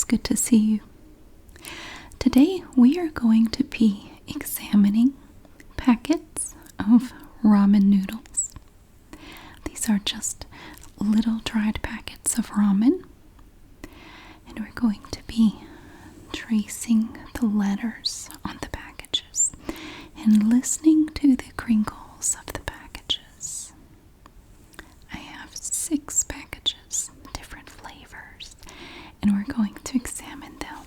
good to see you. Today we are going to be examining packets of ramen noodles. These are just little dried packets of ramen, and we're going to be tracing the letters on the packages and listening to the crinkles of the packages. I have 6 packages, different flavors, and we're going to examine them.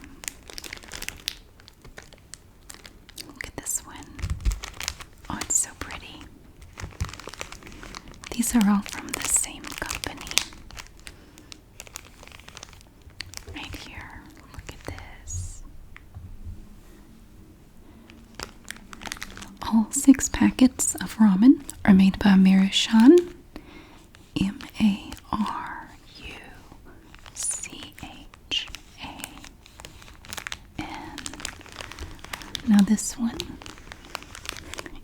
Look at this one. Oh, it's so pretty. These are all from the same company. Right here. Look at this. All 6 packets of ramen are made by Maruchan. M-A-R-U-C-H-A-N. Now this one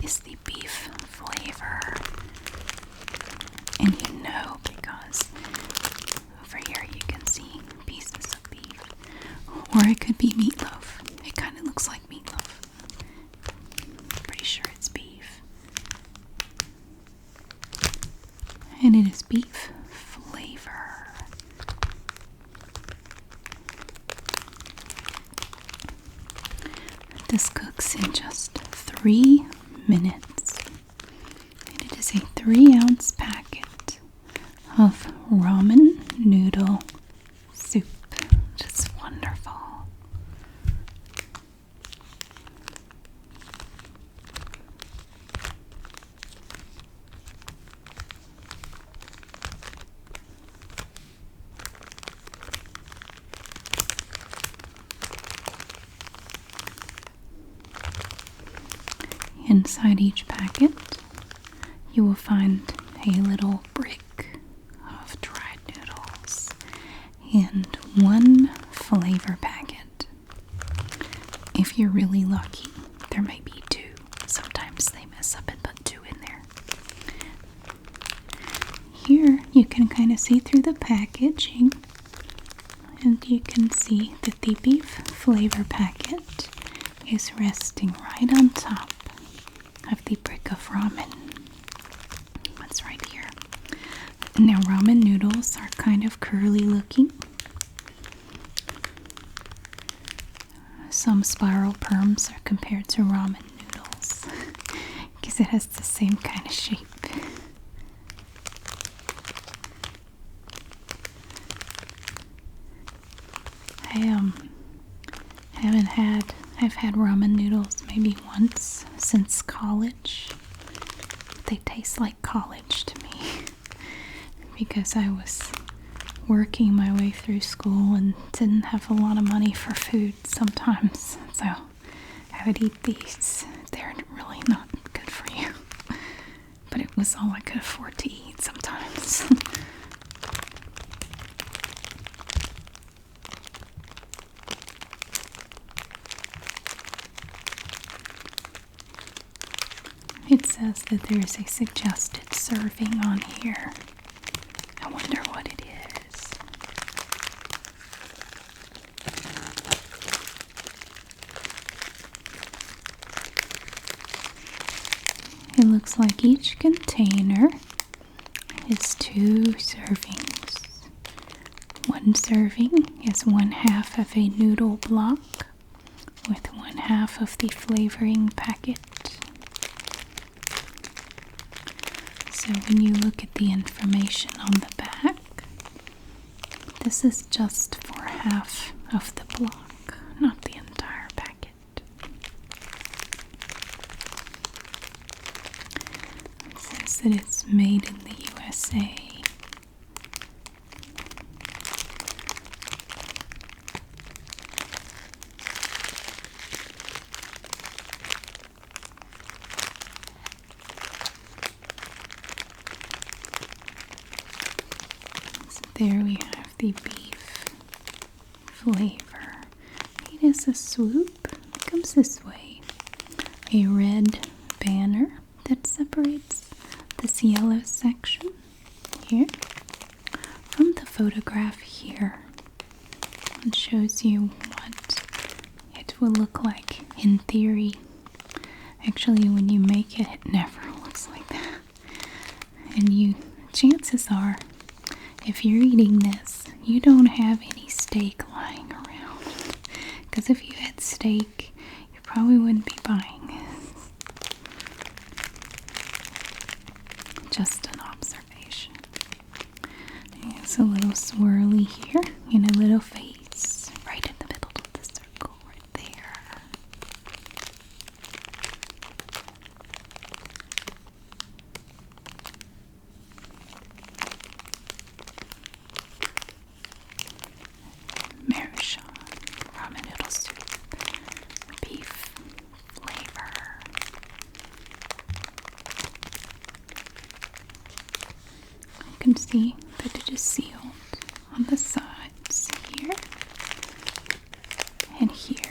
is the beef flavor. And you know, because over here you can see pieces of beef. Or it could be meatloaf. It kind of looks like meatloaf. Pretty sure it's beef. And it is beef flavor. This cooks in just 3 minutes. And it is a 3-ounce packet of ramen noodle soup. Just wonderful. Inside each packet, you will find a little brick of dried noodles and 1 flavor packet. If you're really lucky, there may be 2. Sometimes they mess up and put 2 in there. Here you can kind of see through the packaging, and you can see that the beef flavor packet is resting right on top of the brick of ramen. That's right here. Now ramen noodles are kind of curly looking. Some spiral perms are compared to ramen noodles because it has the same kind of shape. I've had ramen noodles maybe once since college. They taste like college to me because I was working my way through school and didn't have a lot of money for food sometimes, so I would eat these. They're really not good for you, but it was all I could afford to eat sometimes. It says that there is a suggested serving on here. I wonder what it is. It looks like each container is 2 servings. 1 serving is 1/2 of a noodle block with 1/2 of the flavoring packet. So when you look at the information on the back, this is just for 1/2 of the block, not the entire packet. It says that it's made in the USA. There we have the beef flavor. It is a swoop. It comes this way. A red banner that separates this yellow section here from the photograph here. It shows you what it will look like in theory. Actually, when you make it, it never looks like that. And chances are, if you're eating this, you don't have any steak lying around. Because if you had steak, you probably wouldn't be buying this. Just an observation. There's a little swirly here and a little face right in the middle of the circle right there. Ramen noodle soup, beef flavor. You can see that it is sealed on the sides here and here.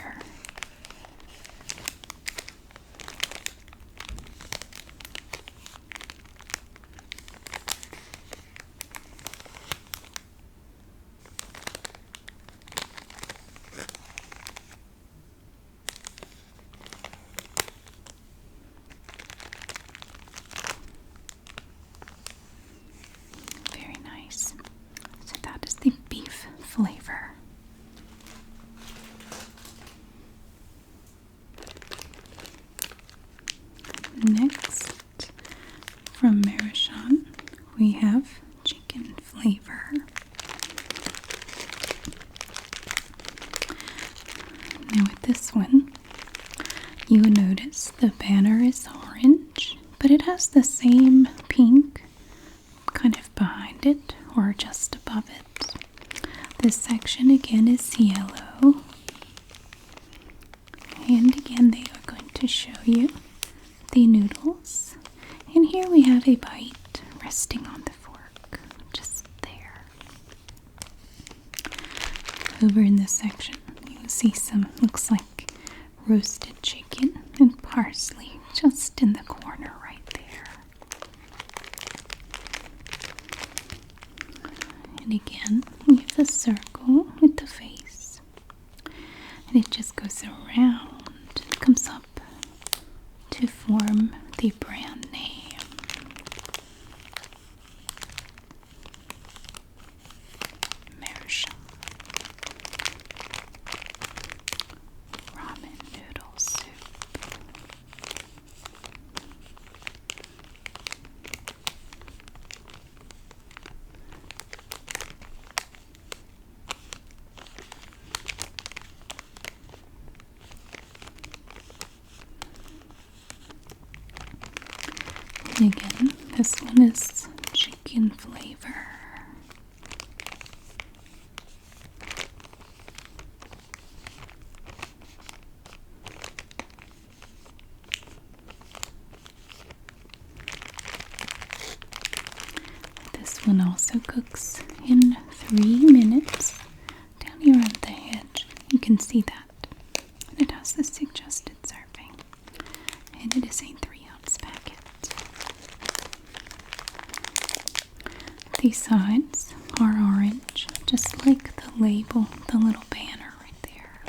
Very nice. So that is the beef flavor. Next, from Merishon, we have chicken flavor. Now with this one, you will notice the banner is orange, but it has the same pink kind of behind it or just above it. This section again is yellow. And again, they are going to show you the noodles. And here we have a bite resting on the fork, just there. Over in this section, you will see some, looks like roasted chicken and parsley just in the corner right there. And again, we have the circle with the face. And it just goes around and comes up to form the brand name. Merishon Ramen Noodle Soup. And again, this one is chicken flavor. This one also cooks in 3 minutes. Down here on the edge, you can see that. And it has the suggested serving. And it is a 3-ounce packet. The sides are orange, just like the label, the little banner right there.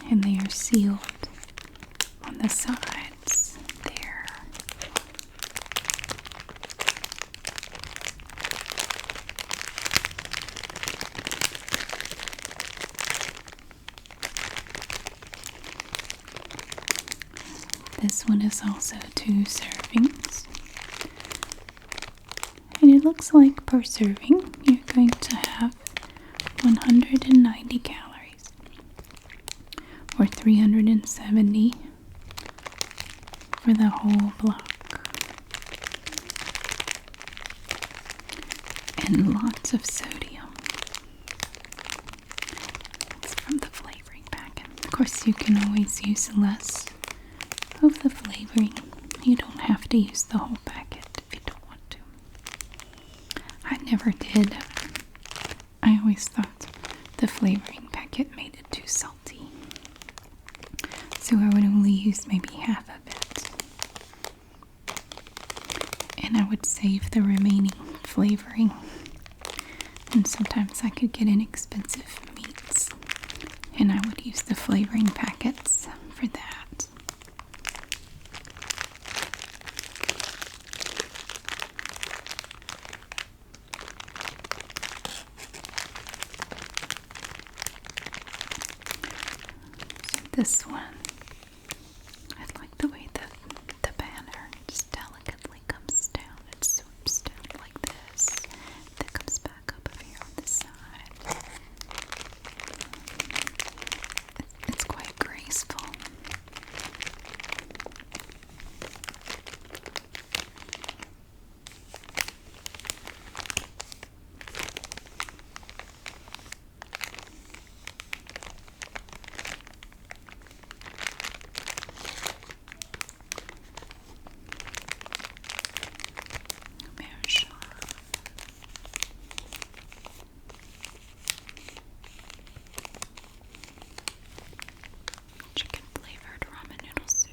And they are sealed on the sides there. This one is also 2 servings. And it looks like per serving, you're going to have 190 calories. Or 370 for the whole block. And lots of sodium. It's from the flavoring packet. Of course, you can always use less of the flavoring. You don't have to use the whole packet if you don't want to. I never did. I always thought the flavoring packet made it too salty. So I would only use maybe half of it. And I would save the remaining flavoring And sometimes I could get inexpensive meats, and I would use the flavoring packets for that. So this one, I like the way the banner just delicately comes down. It swoops down like this. That comes back up over here on the side. It's quite graceful. Chicken flavored ramen noodle soup.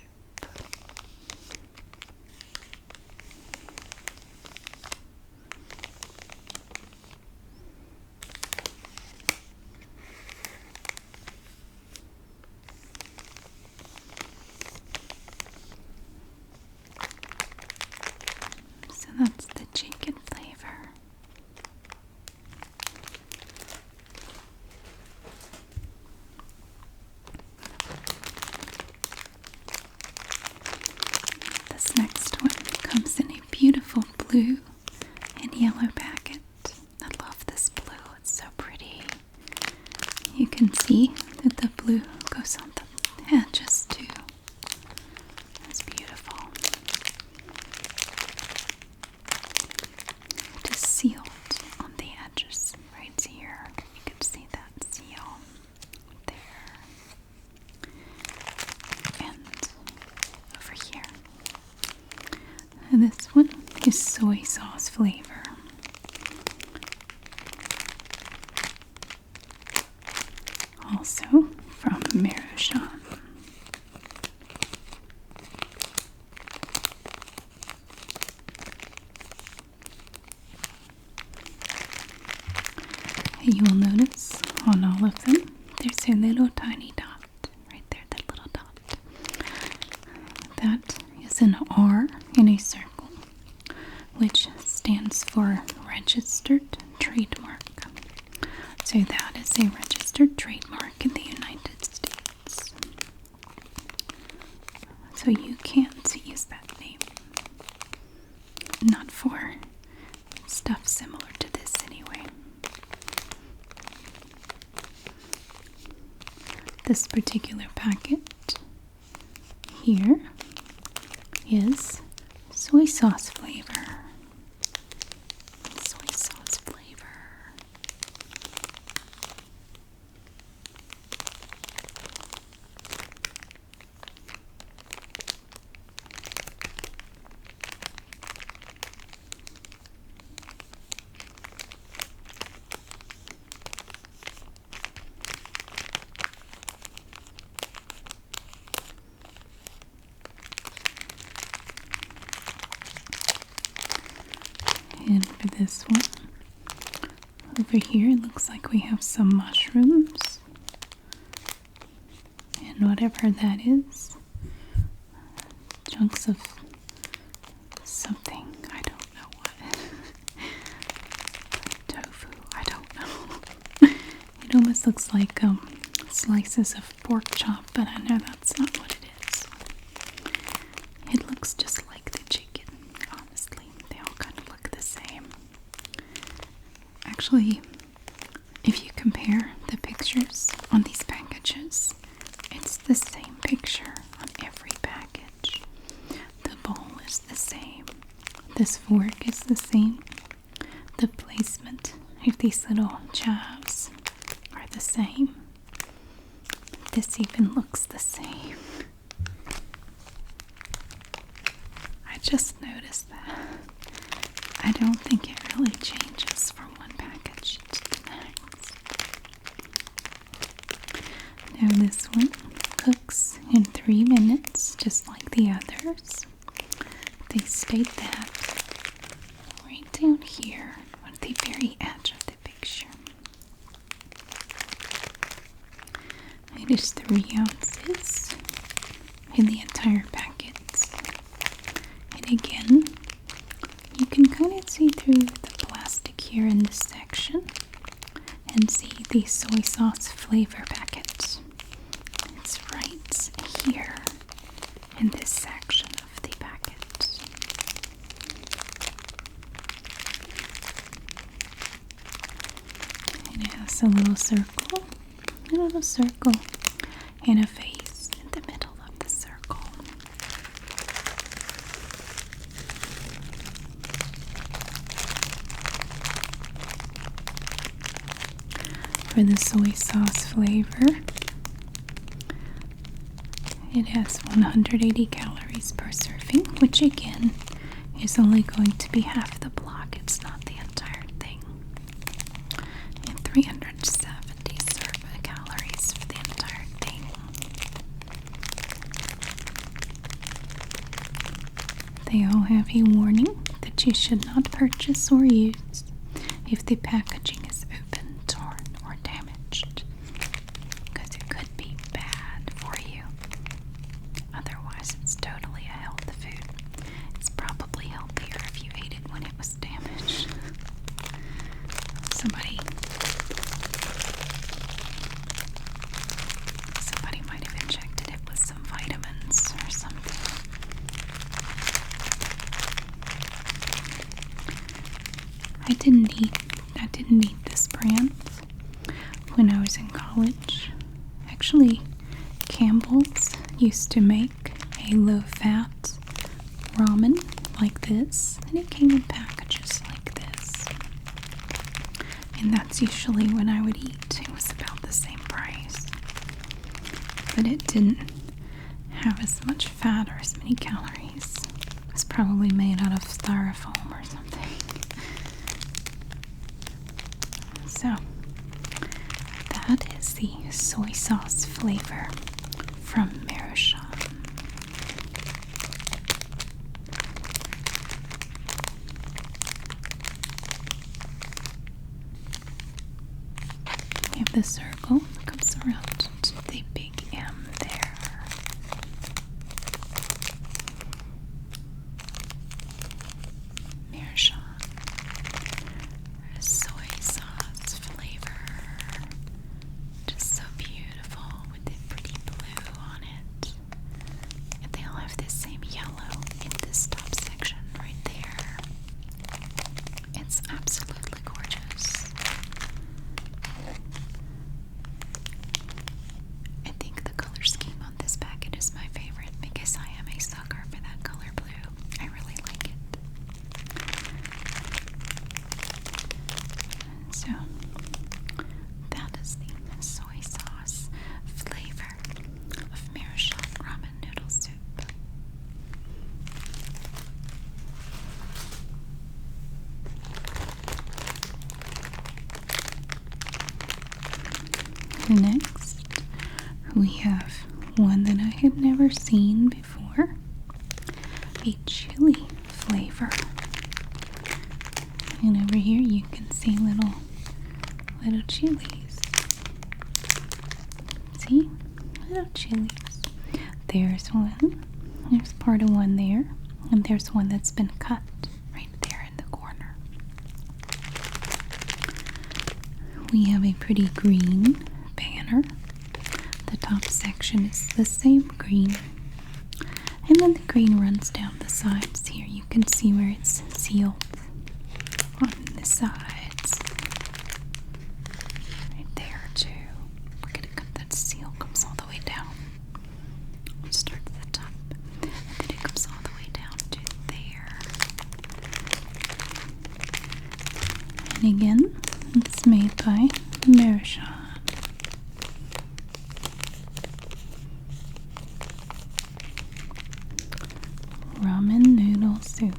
So that's the chicken flavor. This next one comes in a beautiful blue and yellow packet. I love this blue, it's so pretty. You can see that the blue goes on the edges too. It's beautiful. It is sealed on the edges right here. You can see that seal there. And over here. And this one is soy sauce flavor. Also from Maruchan. You will notice on all of them, there's a little tiny dot right there, that little dot. That is an R in a circle, which stands for registered trademark. So that is a registered trademark in the United States. So you can't use that name. Not for stuff similar to this anyway. This particular packet here is soy sauce flavor. Soy sauce flavor. And for this one, over here it looks like we have some mushrooms. And whatever that is, chunks of something, I don't know what. Tofu, I don't know. It almost looks like slices of pork chop, but I know that's not what it is. It looks just like the chicken, honestly. They all kind of look the same. Actually, if you compare the pictures on these packages, it's the same picture on every package. The bowl is the same. This fork is the same. The placement of these little chives are the same. This even looks the same. I just noticed that. I don't think it really changes from one package to the next. Now this one cooks in 3 minutes, just like the others. They state that right down here on the very edge of the picture. mixture. It is 3 ounces in the entire packet. And again, you can kind of see through the plastic here in this section and see the soy sauce flavor packet. It's right here in this section of the packet. It has a little circle, and a face in the middle of the circle. For the soy sauce flavor, it has 180 calories per serving, which again is only going to be half the block. It's not the entire thing. And 370 calories for the entire thing. They all have a warning that you should not purchase or use if the packaging is open, torn, or damaged, because it could be bad for you. Otherwise, it's totally a health food. It's probably healthier if you ate it when it was damaged. Somebody might have injected it with some vitamins or something. I didn't eat this brand when I was in college. Actually, Campbell's used to make a low-fat ramen like this, and it came in packages like this. And that's usually when I would eat. It was about the same price, but it didn't have as much fat or as many calories. It was probably made out of styrofoam or something. So, that is the soy sauce flavor from Mershon. We have the circle that comes around to the big M there. Mershon soy sauce flavor. Just so beautiful with the pretty blue on it. And they all have the same yellow in this top section right there. It's absolutely gorgeous. I think the color scheme on this packet is my favorite because I am a sucker for that color blue. I really like it. So, that is the soy sauce flavor of Mershon ramen noodle soup. Next, we have one that I had never seen before, a chili flavor. And over here you can see little chilies. See? Little chilies. There's one. There's part of one there. And there's one that's been cut right there in the corner. We have a pretty green banner. The top section is the same green. And then the green runs down the sides here. You can see where it's sealed on the sides. Right there too. We're gonna cut that seal, comes all the way down. We'll start at the top. And then it comes all the way down to there. And again, it's made by Mershon. Ramen noodle soup.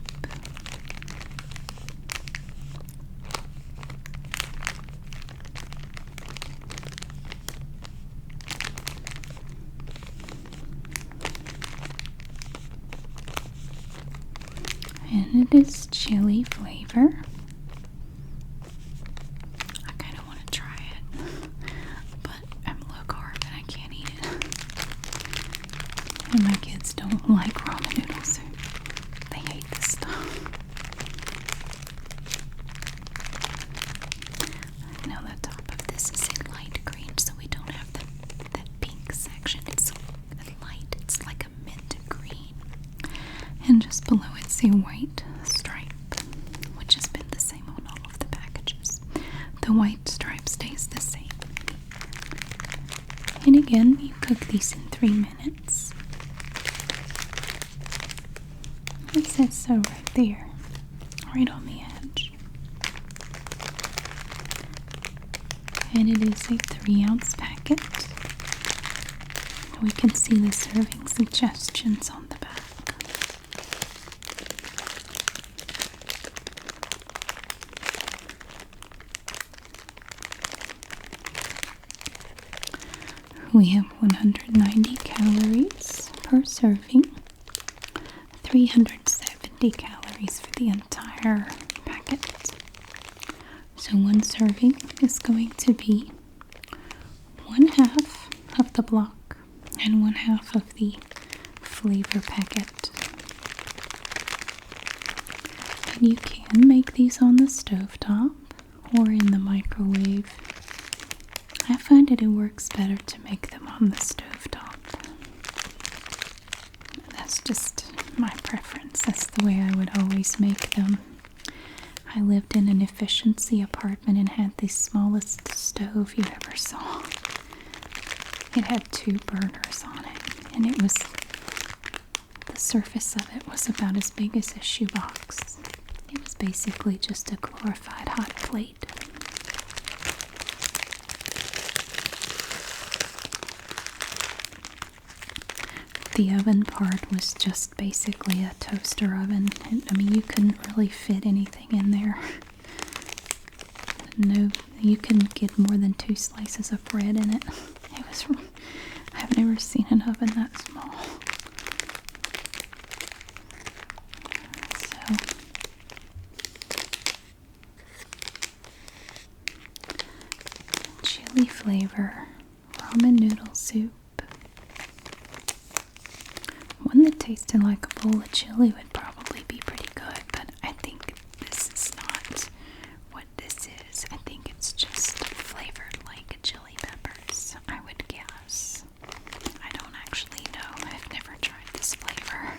And it is chili flavor. I a white stripe, which has been the same on all of the packages. The white stripe stays the same. And again, you cook these in 3 minutes. It says so right there, right on the edge. And it is a 3-ounce packet. We can see the serving suggestions on the back. We have 190 calories per serving, 370 calories for the entire packet. So one serving is going to be 1/2 of the block and 1/2 of the flavor packet. And you can make these on the stovetop or in the microwave. I find that it works better to make them on the stovetop. That's just my preference. That's the way I would always make them. I lived in an efficiency apartment and had the smallest stove you ever saw. It had 2 burners on it, and it was, the surface of it was about as big as a shoebox. It was basically just a glorified hot plate. The oven part was just basically a toaster oven. I mean, you couldn't really fit anything in there. No, you couldn't get more than 2 slices of bread in it. I've never seen an oven that small. So, chili flavor ramen noodle soup. One that tasted like a bowl of chili would probably be pretty good, but I think this is not what this is. I think it's just flavored like chili peppers, I would guess. I don't actually know. I've never tried this flavor.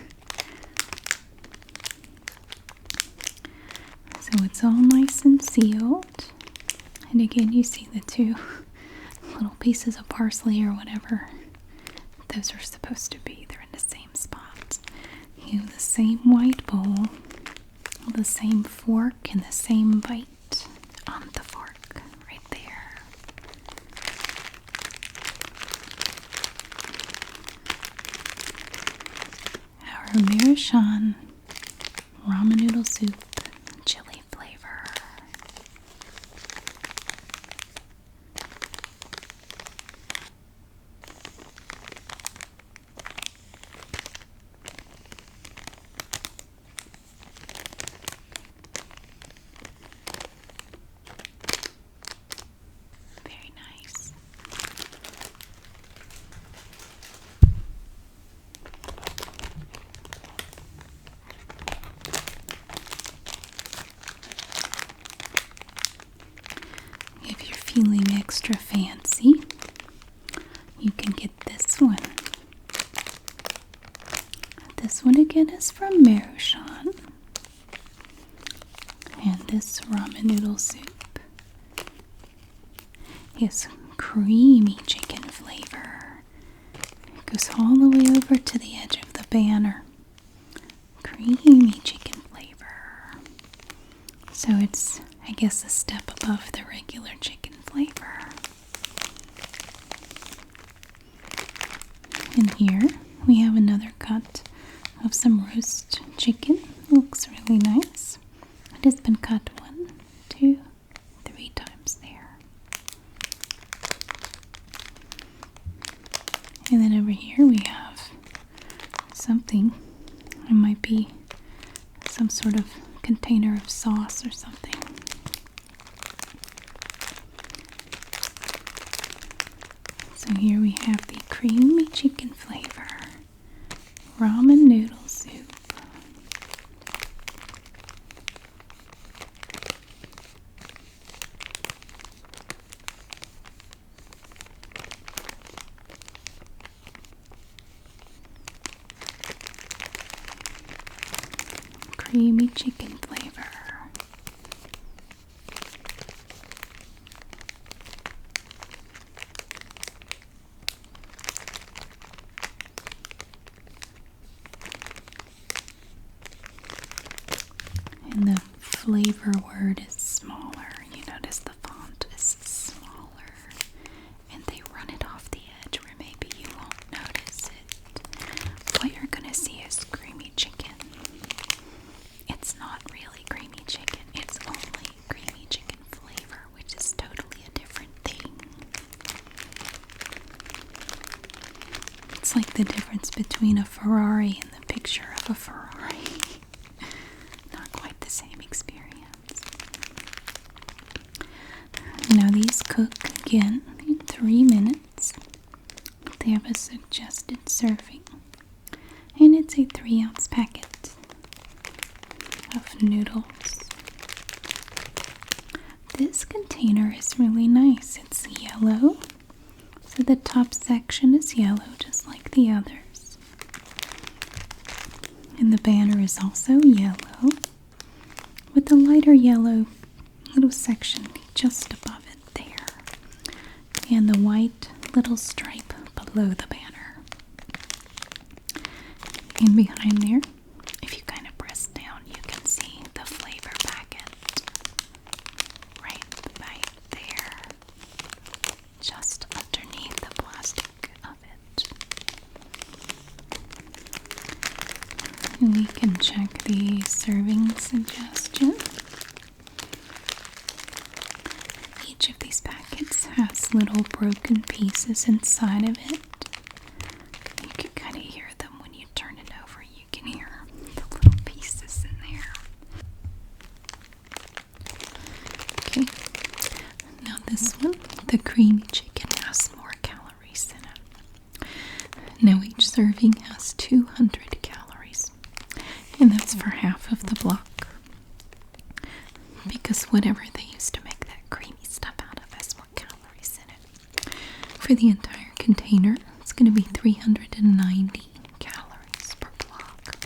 So it's all nice and sealed. And again, you see the 2 little pieces of parsley or whatever those are supposed to be. They're in the same spot. You have the same white bowl, the same fork, and the same bite on the fork right there. Our American ramen noodle soup, chili flavor. Very nice. If you're feeling extra fancy, you can get this one. This one again is from Maruchan. And this ramen noodle soup is creamy chicken flavor. It goes all the way over to the edge of the banner. Creamy chicken flavor. So it's, I guess, a step above the regular chicken flavor. And here we have another cut of some roast chicken. Looks really nice. It has been cut 1, 2, 3 times there. And then over here we have something. It might be some sort of container of sauce or something. So here we have the creamy chicken flavor ramen noodle soup. creamy chicken flavor. And the flavor word is smaller. You notice the font is smaller. And they run it off the edge where maybe you won't notice it. What you're going to see is creamy chicken. It's not really creamy chicken. It's only creamy chicken flavor, which is totally a different thing. It's like the difference between a Ferrari and the picture of a Ferrari. Not quite the same experience. Now these cook again in 3 minutes. They have a suggested serving, and it's a 3-ounce packet of noodles. This container is really nice. It's yellow, so the top section is yellow just like the others. And the banner is also yellow with the lighter yellow little section just above it there, and the white little stripe below the banner. And behind there, if you kind of press down, you can see the flavor packet right there, just underneath the plastic of it. And we can check the serving suggestion. Each of these packets has little broken pieces inside of it. You can kind of hear them when you turn it over. You can hear the little pieces in there. Okay, now this one, the creamy chicken, has more calories in it. Now each serving has 200 calories, and that's for half of the block, because whatever they used to make that creamy stuff out of has more calories in it. For the entire container, it's going to be 390 calories per block.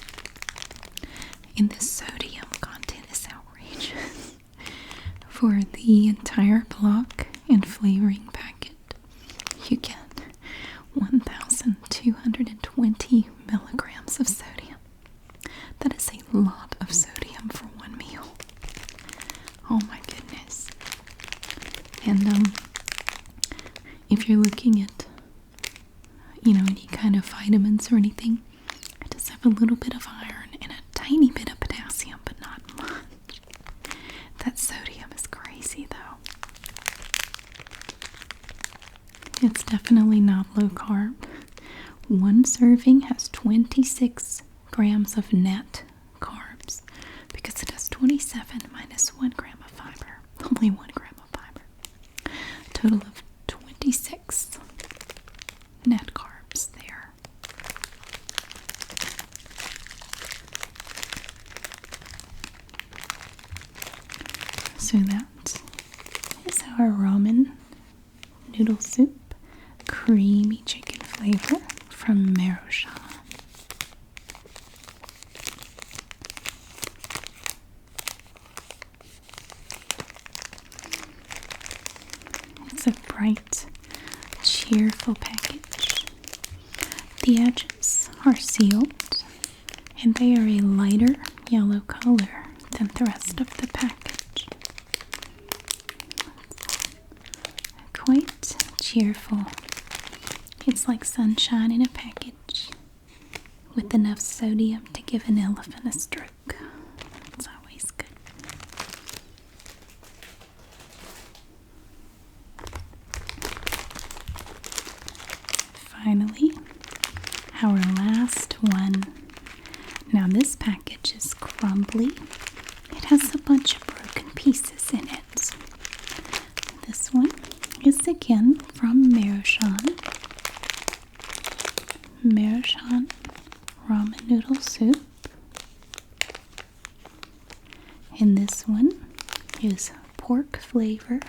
And the sodium content is outrageous. For the entire block and flavoring packet, you get 1,220 milligrams of sodium. That is a lot of sodium for one meal. Oh my goodness. And if you're looking at, any kind of vitamins or anything, it does have a little bit of iron and a tiny bit of potassium, but not much. That sodium is crazy though. It's definitely not low carb. One serving has 26 grams of net carbs, because it has 27 minus 1 gram of fiber. Only 1 gram of fiber. Total of 26 net carbs there. So that is our ramen noodle soup, creamy chicken flavor from Meroshan. It's a bright, cheerful package. The edges are sealed, and they are a lighter yellow color than the rest of the package. Quite cheerful. It's like sunshine in a package with enough sodium to give an elephant a stroke. It's always good. Finally, our last one. Now this package is crumbly. It has a bunch of broken pieces in it. This one is again from Meroshan. Meroshan ramen noodle soup. And this one is pork flavor.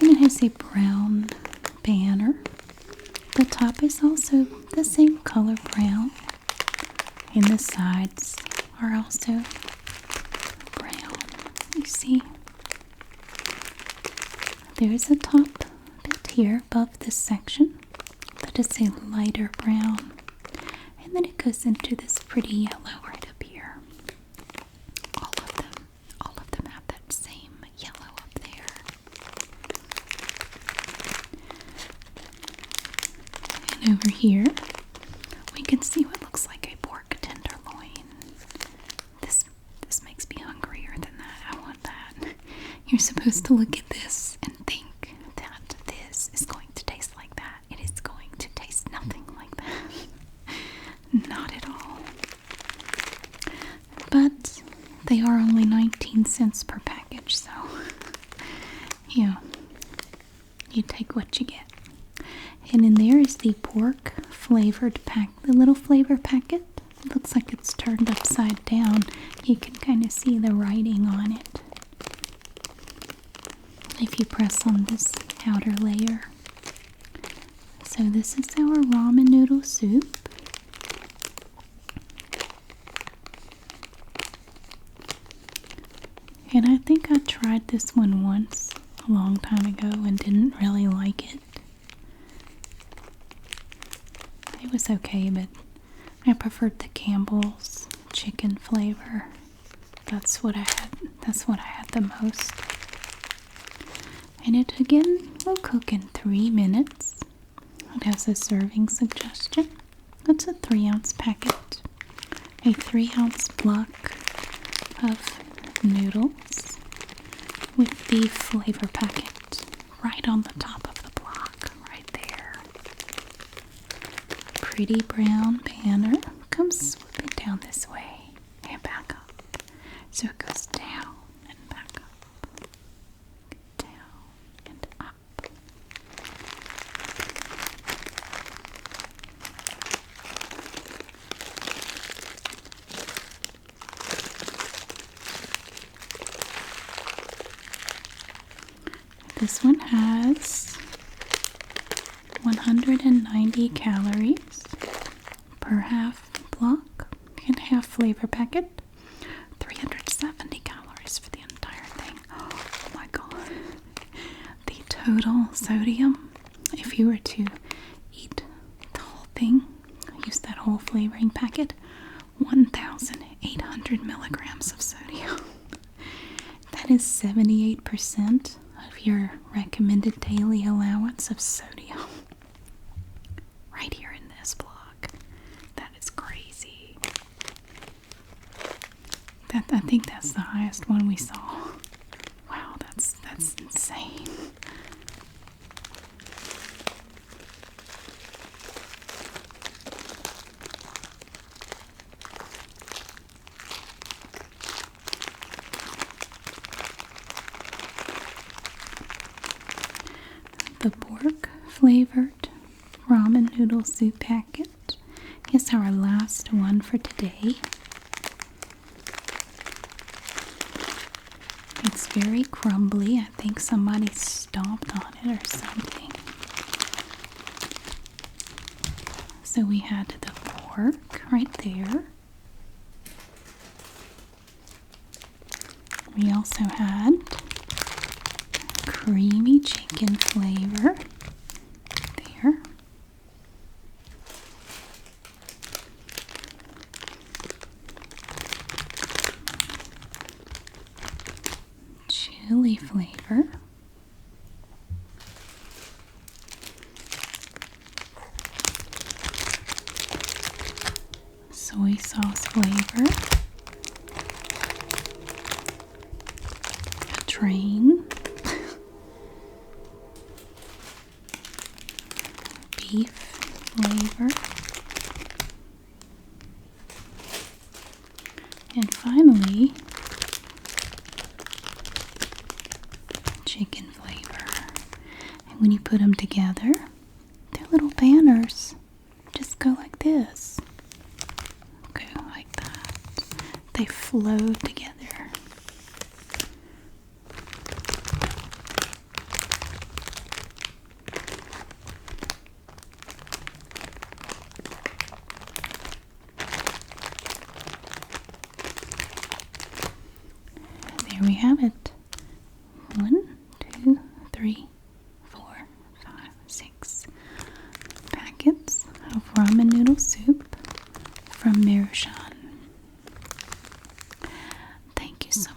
And it has a brown banner. The top is also the same color brown, and the sides are also brown. You see, there is a top bit here above this section that is a lighter brown, and then it goes into this pretty yellow right up here. All of them have that same yellow up there. And over here, we can see what looks like a pork tenderloin. This makes me hungrier than that. I want that. You're supposed to look at this and think that this is going to taste like that. It is going to taste nothing like that. Not at all. But they are only 19 cents per package, so you take what you get. And in there is the pork flavored pack, the little flavor packet. It looks like it's turned upside down. You can kind of see the writing on it if you press on this outer layer. So this is our ramen noodle soup. And I think I tried this one once a long time ago and didn't really like it. It was okay, but I preferred the Campbell's chicken flavor. That's what I had the most. And it again will cook in 3 minutes. It has a serving suggestion. It's a 3-ounce packet. A 3-ounce block of noodles with the flavor packet right on the top of the block, right there. Pretty brown banner comes swooping down this way and back up. So it goes down and back up, down and up. This one has 190 calories per half block and half flavor packet. 370 calories for the entire thing. Oh my god. The total sodium, if you were to eat the whole thing, use that whole flavoring packet, 1,800 milligrams of sodium. That is 78% of your recommended daily allowance of sodium. Right here in this block. That is crazy. I think that's the highest one we saw. Wow, that's insane. The pork flavored ramen noodle soup packet is our last one for today. It's very crumbly. I think somebody stomped on it or something. So we had the pork right there. We also had creamy chicken flavor there. Chili flavor. Soy sauce flavor. A train. Beef flavor. And finally, chicken flavor. And when you put them together, they're little banners. Just go like this. Go like that. They flow together. there we have it. 1, 2, 3, 4, 5, 6 packets of ramen noodle soup from Marushan. Thank you so